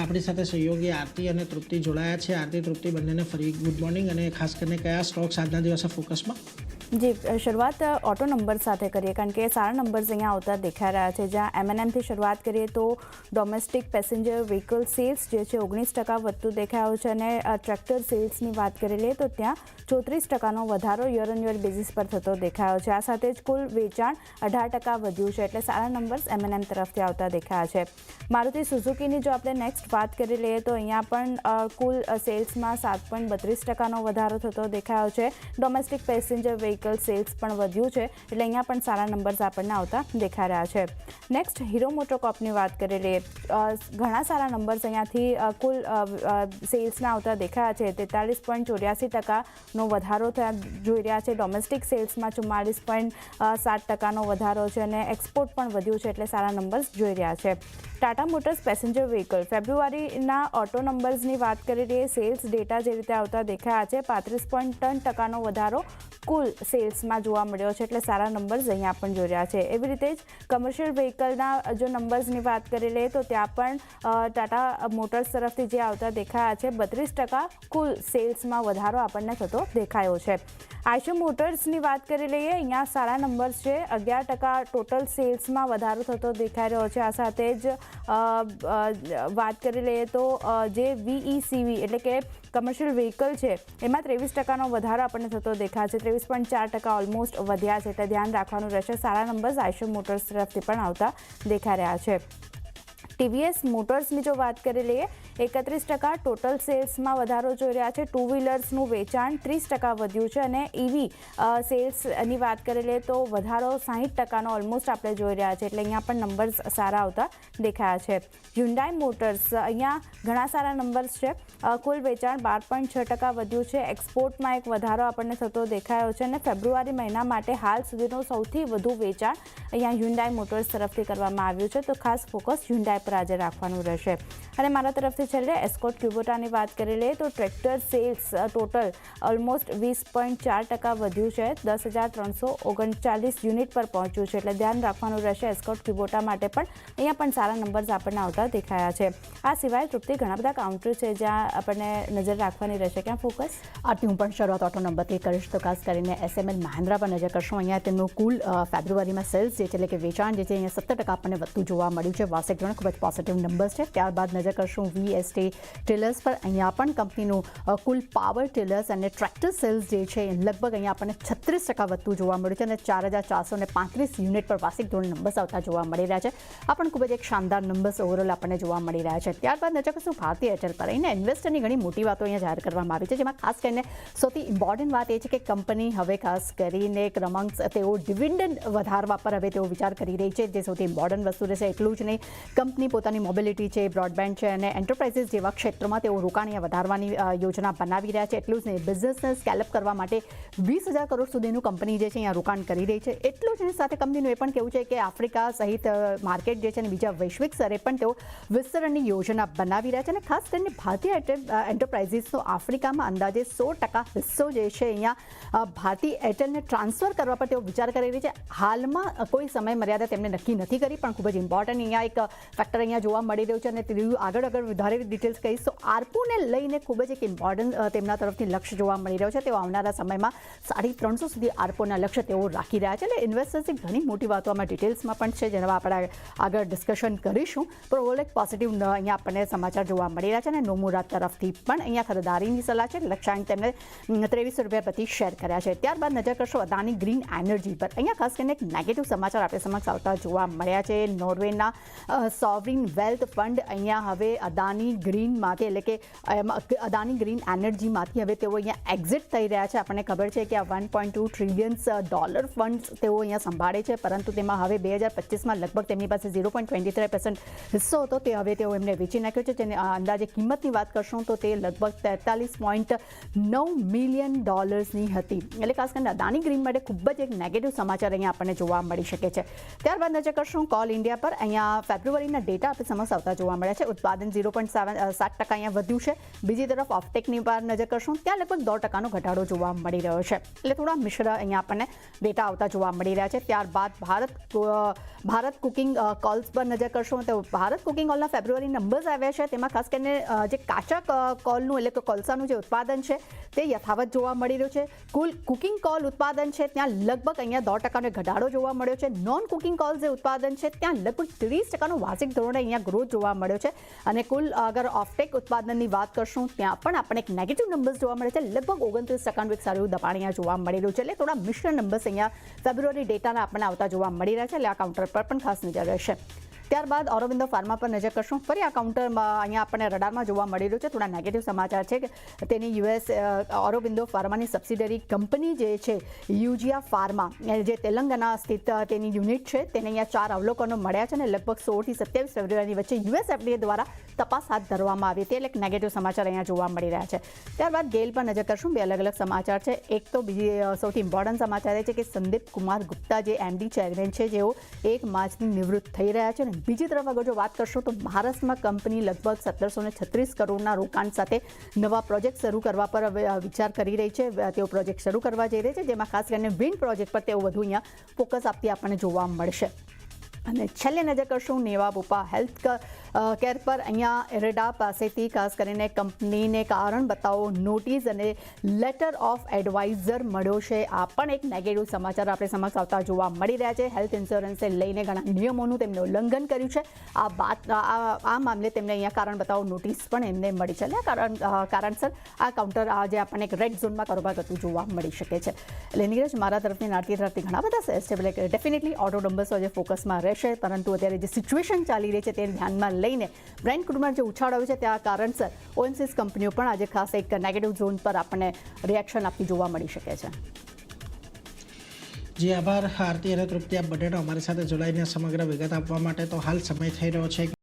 આપણી સાથે સહયોગી આરતી અને તૃપ્તિ જોડાયા છે. આરતી, તૃપ્તિ બંનેને ફરી ગુડ મોર્નિંગ. અને ખાસ કરીને કયા સ્ટોક્સ આજના દિવસે ફોકસમાં? જી, શરૂઆત ઓટો નંબર સાથે કરીએ કારણ કે સારા નંબર્સ અહીંયા આવતા દેખાઈ રહ્યા છે. જ્યાં M&Mથી શરૂઆત કરીએ તો ડોમેસ્ટિક પેસેન્જર વ્હીકલ સેલ્સ જે છે 19% વધતું દેખાયો છે અને ટ્રેક્ટર સેલ્સની વાત કરી લઈએ તો ત્યાં 34% વધારો યર ઓન યર બેઝિસ પર થતો દેખાયો છે. આ સાથે જ કુલ વેચાણ 18% વધ્યું છે, એટલે સારા નંબર્સ M&M તરફથી આવતા દેખાયા છે. મારુતિ સુઝુકીની જો આપણે નેક્સ્ટ વાત કરી લઈએ તો અહીંયા પણ કુલ સેલ્સમાં 7.32% વધારો થતો દેખાયો છે. ડોમેસ્ટિક પેસેન્જર વ્હીકલ સેલ્સ પણ વધ્યું છે, એટલે અહીંયા પણ સારા નંબર્સ આપણને આવતા દેખાઈ રહ્યા છે. નેક્સ્ટ હીરો મોટોકોર્પની વાત કરી લઈએ. ઘણા સારા નંબર્સ અહીંયાથી કુલ સેલ્સના આવતા દેખાયા છે. 43.84%નો વધારો જોઈ રહ્યા છે. ડોમેસ્ટિક સેલ્સમાં 44.7%નો વધારો છે અને એક્સપોર્ટ પણ વધ્યું છે, એટલે સારા નંબર્સ જોઈ રહ્યા છે. ટાટા મોટર્સ પેસેન્જર વ્હીકલ ફેબ્રુઆરીના ઓટો નંબર્સની વાત કરી લઈએ. સેલ્સ ડેટા જે રીતે આવતા દેખાયા છે 35.3%નો વધારો કુલ સેલ્સમાં જોવા મળ્યો છે, એટલે સારા નંબર્સ અહીંયા પણ જોઈ રહ્યા છે. એવી રીતે જ કમર્શિયલ વ્હીકલના જો નંબર્સની વાત કરી લઈએ તો ત્યાં પણ ટાટા મોટર્સ તરફથી જે આવતા દેખાયા છે 32% કુલ સેલ્સમાં વધારો આપણને થતો દેખાયો છે. આઈશર મોટર્સની વાત કરી લઈએ. અહીંયા સારા નંબર્સ છે. 11% ટોટલ સેલ્સમાં વધારો થતો દેખાઈ રહ્યો છે. આ સાથે જ વાત કરી લઈએ તો જે VECV એટલે કે કમર્શિયલ વ્હીકલ છે એમાં 23%નો વધારો આપણને થતો દેખાય છે. 23.4% ઓલમોસ્ટ વધ્યા છે, એટલે ધ્યાન રાખવાનું રહેશે. સારા નંબર્સ આઈશર મોટર્સ તરફથી પણ આવતા દેખાઈ રહ્યા છે. TVS મોટર્સની જો વાત કરી લઈએ 31% ટોટલ સેલ્સમાં વધારો જોઈ રહ્યા છે. ટુ વ્હીલર્સનું વેચાણ 30% વધ્યું છે અને EV સેલ્સની વાત કરી લઈએ તો વધારો 60%નો ઓલમોસ્ટ આપણે જોઈ રહ્યા છે, એટલે અહીંયા પણ નંબર્સ સારા આવતા દેખાયા છે. હ્યુન્ડાઈ મોટર્સ અહીંયા ઘણા સારા નંબર્સ છે. કુલ વેચાણ 12.6% વધ્યું છે. એક્સપોર્ટમાં એક વધારો આપણને થતો દેખાયો છે અને ફેબ્રુઆરી મહિના માટે હાલ સુધીનું સૌથી વધુ વેચાણ અહીંયા હ્યુન્ડાઈ મોટર્સ તરફથી કરવામાં આવ્યું છે, તો ખાસ ફોકસ હ્યુન્ડાઈ પર આજે રાખવાનું રહેશે. અને મારા તરફથી છેલ્લે એસ્કોર્ટ ક્યુબોટાની વાત કરી લઈએ તો ટ્રેક્ટર સેલ્સ ટોટલ ઓલમોસ્ટ 20.4% વધ્યું છે. 10,339 યુનિટ પર પહોંચ્યું છે, એટલે ધ્યાન રાખવાનું રહેશે એસ્કોર્ટ ક્યુબોટા માટે પણ. અહીંયા પણ સારા નંબર્સ આપણને આવતા દેખાયા છે. આ સિવાય તૃપ્તિ ઘણા બધા કાઉન્ટર છે જ્યાં આપણને નજર રાખવાની રહેશે. ક્યાં ફોકસ? આરતી, હું પણ શરૂઆત ઓટો નંબરથી કરીશ તો ખાસ કરીને SML મહિન્દ્રા પર નજર કરશું. અહીંયા તેમનું કુલ ફેબ્રુઆરીમાં સેલ્સ જે છે એટલે કે વેચાણ જે છે અહીંયા 17% આપણને વધતું જોવા મળ્યું છે. વાર્ષિક ધોરણે ખૂબ જ પોઝિટિવ નંબર્સ છે. ત્યારબાદ નજર કરશું VST ટેલર્સ પર. અહીંયા પણ કંપનીનું કુલ પાવર ટેલર્સ અને ટ્રેક્ટર સેલ્સ જે છે લગભગ અહીંયા આપણને 36% વધતું જોવા મળ્યું છે અને 4,435 યુનિટ પર વાર્ષિક ધોરણે નંબર્સ આવતા જોવા મળી રહ્યા છે. આ પણ ખૂબ જ એક શાનદાર નંબર્સ ઓવરઓલ આપણને જોવા મળી રહ્યા છે. ત્યારબાદ નજર કરશું ભારતીય એરટેલ પર. અહીંના ઇન્વેસ્ટરની ઘણી મોટી વાતો અહીંયા જાહેર કરવામાં આવી છે, જેમાં ખાસ કરીને સૌથી ઇમ્પોર્ટન્ટ વાત એ છે કે કંપની હવે ખાસ કરીને ક્રમાંક તેઓ ડિવિડન્ડ વધારવા પર હવે તેઓ વિચાર કરી રહી છે, જે સૌથી ઇમ્પોર્ટન્ટ વસ્તુ રહેશે. એટલું જ નહીં, કંપની પોતાની મોબિલિટી છે, બ્રોડબેન્ડ છે અને એન્ટરપ્રાઇઝીસ જેવા ક્ષેત્રોમાં તેઓ રોકાણ વધારવાની યોજના બનાવી રહ્યા છે. એટલું જ નહીં, બિઝનેસને સ્કેલઅપ કરવા માટે 20,000 કરોડ સુધીનું કંપની જે છે અહીંયા રોકાણ કરી રહી છે. એટલું જ સાથે કંપનીનું એ પણ કહેવું છે કે આફ્રિકા સહિત માર્કેટ જે છે અને બીજા વૈશ્વિક સ્તરે પણ તેઓ વિસ્તરણની યોજના બનાવી રહ્યા છે. અને ખાસ કરીને ભારતીય એન્ટરપ્રાઇઝીસનો આફ્રિકામાં અંદાજે 100% હિસ્સો જે છે અહીંયા ભારતીય એરટેલને ટ્રાન્સફર કરવા પર તેઓ વિચાર કરી રહી છે. હાલમાં કોઈ સમય મર્યાદા તેમને નક્કી નથી કરી, પણ ખૂબ જ ઇમ્પોર્ટન્ટ અહીંયા એક ફેક્ટર અહીંયા જોવા મળી રહ્યું છે. અને આગળ વધારે ડિટેલ્સ કહીશ તો આરપુને લઈને ખૂબ જ એક ઇમ્પોર્ટન્ટ તેમના તરફથી લક્ષ્ય જોવા મળી રહ્યો છે. તેઓ આવનારા સમયમાં 350 સુધી આરપોના લક્ષ્ય તેઓ રાખી રહ્યા છે. એટલે ઇન્વેસ્ટર્સની ઘણી મોટી વાતો આમાં ડિટેલ્સમાં પણ છે, જેના આપણે આગળ ડિસ્કશન કરીશું. પણ ઓવરઓલ એક પોઝિટિવ અહીંયા આપણને સમાચાર જોવા મળી રહ્યા છે. અને નોમુરા તરફથી પણ અહીંયા ખરીદારીની સલાહ છે. લક્ષ્યાંક તેમને ₹23 પ્રતિ શેર કર્યા છે. ત્યારબાદ નજર કરશો અદાની ગ્રીન એનર્જી પર. અહીંયા ખાસ કરીને એક નેગેટિવ સમાચાર આપણે સમક્ષ આવતા જોવા મળ્યા છે. નોર્વેના સોવરિન વેલ્થ ફંડ અહીંયા હવે અદાની ગ્રીનમાંથી એટલે કે અદાની ગ્રીન એનર્જીમાંથી હવે તેઓ અહીંયા એક્ઝિટ થઈ રહ્યા છે. આપણને ખબર છે કે આ $1.2 ટ્રિલિયન ફંડ તેઓ અહીંયા સંભાળે છે, પરંતુ તેમાં હવે 2025માં લગભગ તેમની પાસે 0.23% હિસ્સો હતો, તે હવે તેઓ એમને વેચી નાખ્યો છે. જેની અંદાજે કિંમતની વાત કરશું તો તે લગભગ $43.9 મિલિયન હતી. એટલે ખાસ કરીને અદાની ગ્રીન માટે ખૂબ જ એક નેગેટિવ સમાચાર અહીંયા આપણને જોવા મળી શકે છે. ત્યારબાદ નજર કરશું કોલ ઇન્ડિયા પર. અહીંયા ફેબ્રુઆરીના ડેટા આપણે સમક્ષ આવતા જોવા મળ્યા છે. ઉત્પાદન 0.7 7% અહીંયા વધ્યું છે. બીજી તરફ ઓફટેકની પર નજર કરશું ત્યાં લગભગ 2% ઘટાડો જોવા મળી રહ્યો છે. એટલે થોડા મિશ્ર અહીંયા આપણને ડેટા આવતા જોવા મળી રહ્યા છે. ત્યારબાદ ભારત કુકિંગ કોલ્સ પર નજર કરશું તો ભારત કુકિંગ કોલના ફેબ્રુઆરી નંબર્સ આવ્યા છે. તેમાં ખાસ કરીને જે કાચા કોલનું એટલે કે કોલસાનું જે ઉત્પાદન છે તે યથાવત જોવા મળી રહ્યું છે. કુલ કુકિંગ કોલ ઉત્પાદન છે ત્યાં લગભગ અહીંયા 2% ઘટાડો જોવા મળ્યો છે. નોન કુકિંગ કોલ જે ઉત્પાદન છે ત્યાં લગભગ 30% વાર્ષિક ધોરણે અહીંયા ગ્રોથ જોવા મળ્યો છે. અને કુલ અગર ઓફટેક ઉત્પાદનની વાત કરશું ત્યાં પણ આપણને એક નેગેટિવ નંબર્સ જોવા મળે છે. લગભગ 29% એક સારું એવું દબાણ અહીંયા જોવા મળી રહ્યું છે. એટલે થોડા મિશ્ર નંબર્સ અહીંયા ફેબ્રુઆરી ડેટાના આપણને આવતા જોવા મળી રહ્યા છે. એટલે આ કાઉન્ટર પર પણ ખાસ નજર રહેશે. ત્યારબાદ ઓરોબિંદો ફાર્મા પર નજર કરશું. ફરી આ કાઉન્ટરમાં અહીંયા આપણને રડારમાં જોવા મળી રહ્યું છે. થોડા નેગેટિવ સમાચાર છે કે તેની યુએસ ઓરોબિંદો ફાર્માની સબસિડરી કંપની જે છે યુજિયા ફાર્મા જે તેલંગાના સ્થિત તેની યુનિટ છે તેને અહીંયા 4 અવલોકનો મળ્યા છે અને લગભગ 16 થી 27 ફેબ્રુઆરીની વચ્ચે યુએસ FDA દ્વારા તપાસ હાથ ધરવામાં આવી હતી. એટલે એક નેગેટિવ સમાચાર અહીંયા જોવા મળી રહ્યા છે. ત્યારબાદ ગેલ પર નજર કરશું. 2 અલગ અલગ સમાચાર છે. એક તો બીજી સૌથી ઇમ્પોર્ટન્ટ સમાચાર એ છે કે સંદીપ કુમાર ગુપ્તા જે MD ચેરમેન છે જેઓ 1 માર્ચથી નિવૃત્ત થઈ રહ્યા છે. બીજી તરફ અગર જો વાત કરશો તો મહારાષ્ટ્રમાં કંપની લગભગ 1736 કરોડના રોકાણ સાથે નવા પ્રોજેક્ટ શરૂ કરવા પર વિચાર કરી રહી છે. તેઓ પ્રોજેક્ટ શરૂ કરવા જઈ રહી છે જેમાં ખાસ કરીને વિન્ડ પ્રોજેક્ટ પર તેઓ વધુ અહીંયા ફોકસ આપતી આપણને જોવા મળશે. અને છેલ્લે નજર કરશું નેવાબુપા હેલ્થ કેર પર. અહીંયા એરેડા પાસેથી ખાસ કરીને કંપનીને કારણ બતાવો નોટિસ અને લેટર ઓફ એડવાઇઝર મળ્યો છે. આ પણ એક નેગેટિવ સમાચાર આપણે સમક્ષ આવતા જોવા મળી રહ્યા છે. હેલ્થ ઇન્સ્યોરન્સે લઈને ઘણા નિયમોનું તેમણે ઉલ્લંઘન કર્યું છે. આ મામલે તેમને અહીંયા કારણ બતાવો નોટિસ પણ એમને મળી છે. એટલે કારણસર આ કાઉન્ટર જે આપણને એક રેડ ઝોનમાં કારોબાર કરતું જોવા મળી શકે છે. એટલે નીરજ મારા તરફથી નારતી તરફથી ઘણા બધા શેર્સ છે. એટલે ડેફિનેટલી ઓટો નંબર્સ જે ફોકસમાં રહેશે, પરંતુ અત્યારે જે સિચ્યુએશન ચાલી રહી છે તે ધ્યાનમાં લઈને બ્રેન્ટ ક્રૂડમાં જે ઉછાળ આવ્યો છે ત્યાં કારણસર ઓએનસીસ કંપનીઓ પણ આજે ખાસ એક નેગેટિવ ઝોન પર આપણને રિએક્શન આપતી જોવા મળી શકે છે. જી આભાર આરતી અને તૃપ્તિ, આપ બંનેનો અમારી સાથે જોડાઈને સમગ્ર વિગત આપવા માટે. તો હાલ સમય થઈ રહ્યો છે